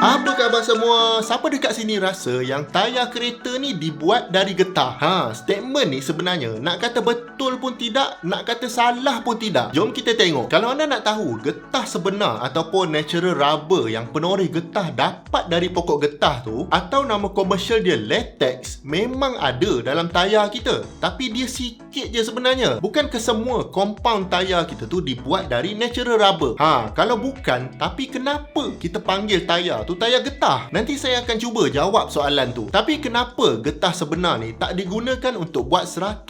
Apa khabar semua? Siapa dekat sini rasa yang tayar kereta ni dibuat dari getah? Statement ni sebenarnya nak kata betul pun tidak, nak kata salah pun tidak. Jom kita tengok. Kalau anda nak tahu getah sebenar ataupun natural rubber yang penoreh getah dapat dari pokok getah tu, atau nama komersial dia latex, memang ada dalam tayar kita. Tapi dia sikit je sebenarnya. Bukan kesemua compound tayar kita tu dibuat dari natural rubber. Kalau bukan, tapi kenapa kita panggil tayar tu tayar getah? Nanti saya akan cuba jawab soalan tu. Tapi kenapa getah sebenar ni tak digunakan untuk buat 100%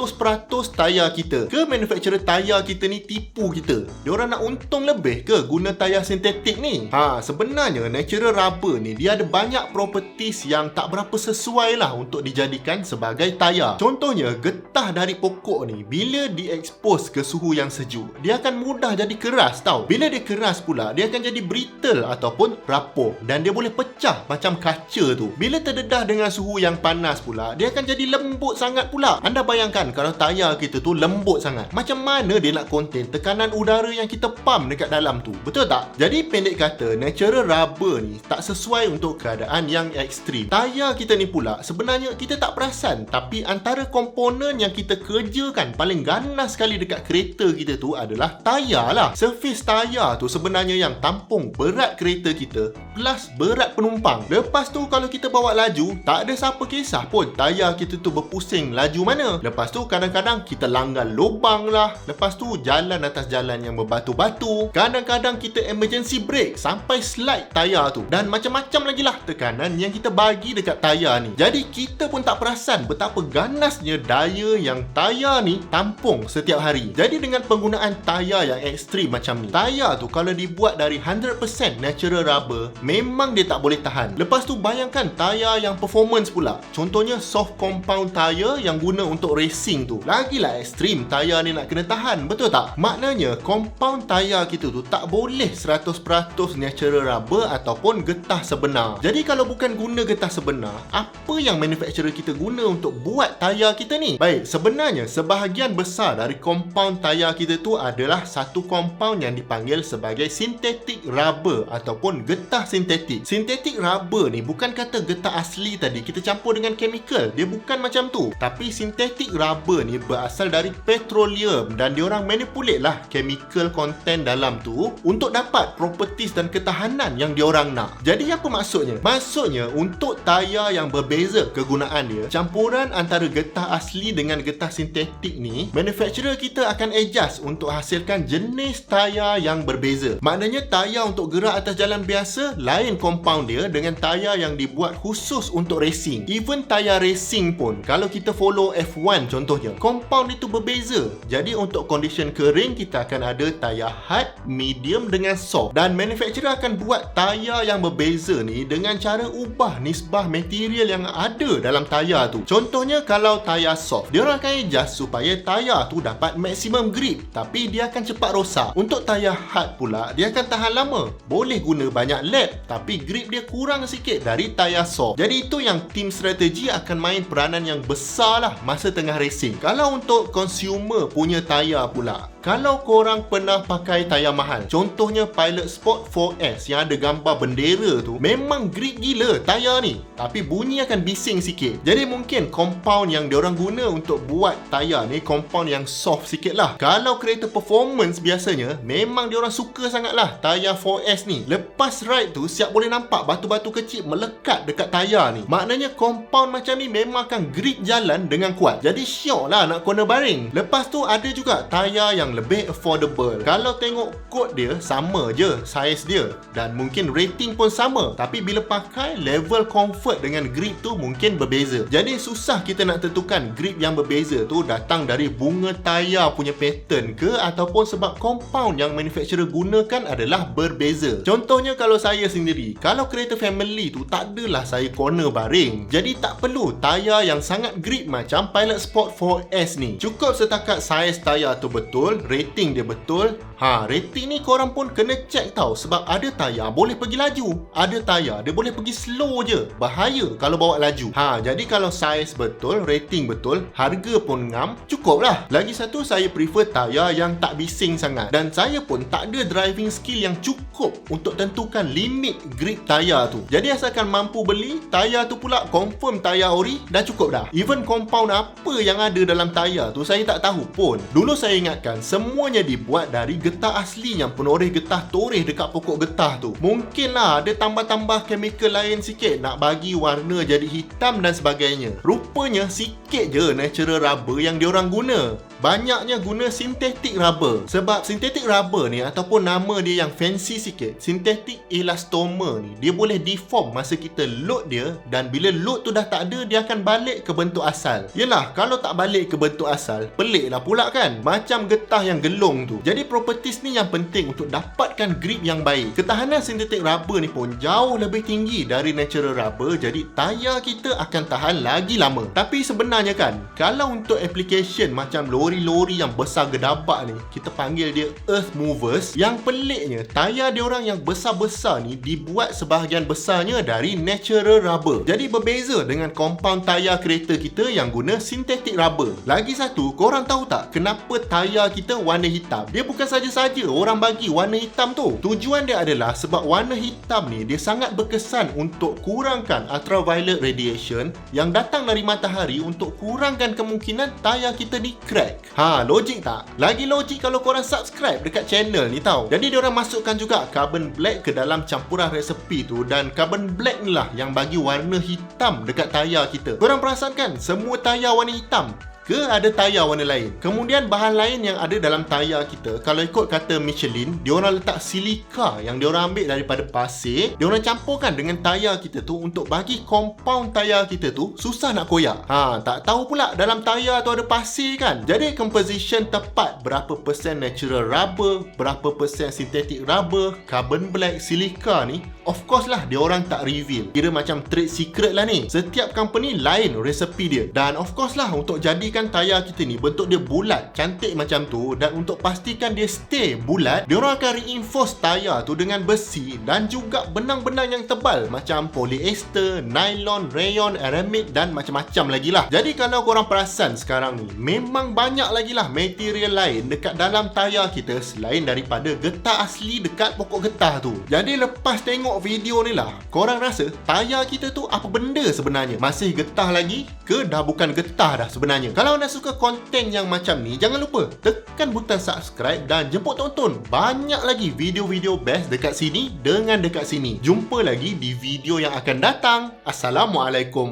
tayar kita? Ke manufacturer tayar kita ni tipu kita? Diorang nak untung lebih ke guna tayar sintetik ni? Sebenarnya natural rubber ni dia ada banyak properties yang tak berapa sesuai lah untuk dijadikan sebagai tayar. Contohnya getah dari pokok ni bila diekspos ke suhu yang sejuk, dia akan mudah jadi keras tau. Bila dia keras pula, dia akan jadi brittle ataupun rapuh, dan dia boleh pecah macam kaca tu. Bila terdedah dengan suhu yang panas pula, dia akan jadi lembut sangat pula. Anda bayangkan kalau tayar kita tu lembut sangat, macam mana dia nak contain tekanan udara yang kita pump dekat dalam tu? Betul tak? Jadi pendek kata, natural rubber ni tak sesuai untuk keadaan yang ekstrim. Tayar kita ni pula sebenarnya kita tak perasan, tapi antara komponen yang kita kerjakan paling ganas sekali dekat kereta kita tu adalah tayar lah. Surface tayar tu sebenarnya yang tampung berat kereta kita plus berat penumpang. Lepas tu kalau kita bawa laju, tak ada siapa kisah pun tayar kita tu berpusing laju mana. Lepas tu kadang-kadang kita langgar lubang lah. Lepas tu jalan atas jalan yang berbatu-batu. Kadang-kadang kita emergency brake sampai slide tayar tu. Dan macam-macam lagi lah tekanan yang kita bagi dekat tayar ni. Jadi kita pun tak perasan betapa ganasnya daya yang tayar ni tampung setiap hari. Jadi dengan penggunaan tayar yang ekstrim macam ni, tayar tu kalau dibuat dari 100% natural rubber, memang dia tak boleh tahan. Lepas tu bayangkan tayar yang performance pula. Contohnya soft compound tayar yang guna untuk racing tu. Lagilah ekstrim tayar ni nak kena tahan, betul tak? Maknanya compound tayar kita tu tak boleh 100% natural rubber ataupun getah sebenar. Jadi kalau bukan guna getah sebenar, apa yang manufacturer kita guna untuk buat tayar kita ni? Baik, sebenarnya sebahagian besar dari compound tayar kita tu adalah satu compound yang dipanggil sebagai synthetic rubber ataupun getah sintetik. Synthetic rubber ni bukan kata getah asli tadi kita campur dengan chemical. Dia bukan macam tu. Tapi synthetic rubber ni berasal dari petroleum dan diorang manipulate lah chemical content dalam tu untuk dapat properties dan ketahanan yang diorang nak. Jadi apa maksudnya? Maksudnya untuk tayar yang berbeza kegunaan dia, campuran antara getah asli dengan getah sintetik ni, manufacturer kita akan adjust untuk hasilkan jenis tayar yang berbeza. Maknanya tayar untuk gerak atas jalan biasa lain compound dia dengan tayar yang dibuat khusus untuk racing. Even tayar racing pun, kalau kita follow F1 contohnya, compound itu berbeza. Jadi untuk condition kering kita akan ada tayar hard, medium dengan soft, dan manufacturer akan buat tayar yang berbeza ni dengan cara ubah nisbah material yang ada dalam tayar tu. Contohnya kalau tayar soft, dia orang akan adjust supaya tayar tu dapat maximum grip, tapi dia akan cepat rosak. Untuk tayar hard pula, dia akan tahan lama, boleh guna banyak lap, tapi grip dia kurang sikit dari tayar soft. Jadi itu yang tim strategi akan main peranan yang besar lah masa tengah racing. Kalau untuk consumer punya tayar pula, kalau korang pernah pakai tayar mahal, contohnya Pilot Sport 4S yang ada gambar bendera tu, memang grip gila tayar ni, tapi bunyi akan bising sikit. Jadi mungkin compound yang diorang guna untuk buat tayar ni compound yang soft sikit lah. Kalau kereta performance biasanya, memang diorang suka sangat lah tayar 4S ni. Lepas ride tu siap boleh nampak batu-batu kecil melekat dekat tayar ni. Maknanya compound macam ni memang akan grip jalan dengan kuat. Jadi syok lah nak corner baring. Lepas tu ada juga tayar yang lebih affordable. Kalau tengok kod dia sama je saiz dia, dan mungkin rating pun sama, tapi bila pakai level comfort dengan grip tu mungkin berbeza. Jadi susah kita nak tentukan grip yang berbeza tu datang dari bunga tayar punya pattern ke ataupun sebab compound yang manufacturer gunakan adalah berbeza. Contohnya kalau saya sendiri, kalau kereta family tu tak adalah saya corner baring. Jadi tak perlu tayar yang sangat grip macam Pilot Sport 4S ni. Cukup setakat saiz tayar tu betul, betul, rating dia betul. Rating ni korang pun kena check tau, sebab ada tayar boleh pergi laju, ada tayar dia boleh pergi slow je. Bahaya kalau bawa laju. Jadi kalau saiz betul, rating betul, harga pun ngam, cukup lah. Lagi satu, saya prefer tayar yang tak bising sangat, dan saya pun tak ada driving skill yang cukup untuk tentukan limit grip tayar tu. Jadi asalkan mampu beli, tayar tu pula confirm tayar ori, dah cukup dah. Even compound apa yang ada dalam tayar tu saya tak tahu pun. Dulu saya ingatkan semuanya dibuat dari getah asli yang penoreh getah toreh dekat pokok getah tu. Mungkinlah ada tambah-tambah chemical lain sikit nak bagi warna jadi hitam dan sebagainya. Rupanya sikit je natural rubber yang diorang guna. Banyaknya guna synthetic rubber. Sebab synthetic rubber ni, ataupun nama dia yang fancy sikit, synthetic elastomer ni, dia boleh deform masa kita load dia, dan bila load tu dah tak ada, dia akan balik ke bentuk asal. Yelah, kalau tak balik ke bentuk asal, pelik lah pula kan, macam getah yang gelung tu. Jadi properties ni yang penting untuk dapatkan grip yang baik. Ketahanan synthetic rubber ni pun jauh lebih tinggi dari natural rubber, jadi tayar kita akan tahan lagi lama. Tapi sebenarnya kan, kalau untuk application macam lori yang besar gedabak ni, kita panggil dia earth movers, yang peliknya tayar diorang yang besar-besar ni dibuat sebahagian besarnya dari natural rubber. Jadi berbeza dengan compound tayar kereta kita yang guna synthetic rubber. Lagi satu, korang tahu tak kenapa tayar kita warna hitam? Dia bukan saja-saja orang bagi warna hitam tu. Tujuan dia adalah sebab warna hitam ni dia sangat berkesan untuk kurangkan ultraviolet radiation yang datang dari matahari, untuk kurangkan kemungkinan tayar kita ni crack. Logik tak? Lagi logik kalau korang subscribe dekat channel ni tau. Jadi diorang masukkan juga carbon black ke dalam campuran resepi tu, dan carbon black ni lah yang bagi warna hitam dekat tayar kita. Korang perasan kan semua tayar warna hitam? Ke ada tayar warna lain? Kemudian bahan lain yang ada dalam tayar kita, kalau ikut kata Michelin, diorang letak silika yang diorang ambil daripada pasir, diorang campurkan dengan tayar kita tu untuk bagi compound tayar kita tu susah nak koyak. Tak tahu pula dalam tayar tu ada pasir kan. Jadi composition tepat berapa persen natural rubber, berapa persen synthetic rubber, carbon black, silika ni, of course lah diorang tak reveal. Kira macam trade secret lah ni. Setiap company lain resepi dia. Dan of course lah, untuk jadikan tayar kita ni bentuk dia bulat, cantik macam tu, dan untuk pastikan dia stay bulat, diorang akan reinforce tayar tu dengan besi dan juga benang-benang yang tebal macam polyester, nylon, rayon, aramid dan macam-macam lagi lah. Jadi kalau korang perasan sekarang ni, memang banyak lagi lah material lain dekat dalam tayar kita selain daripada getah asli dekat pokok getah tu. Jadi lepas tengok video ni lah, korang rasa tayar kita tu apa benda sebenarnya? Masih getah lagi ke dah bukan getah dah sebenarnya? Kalau anda suka konten yang macam ni, jangan lupa tekan butang subscribe dan jemput tonton banyak lagi video-video best dekat sini dengan dekat sini. Jumpa lagi di video yang akan datang. Assalamualaikum.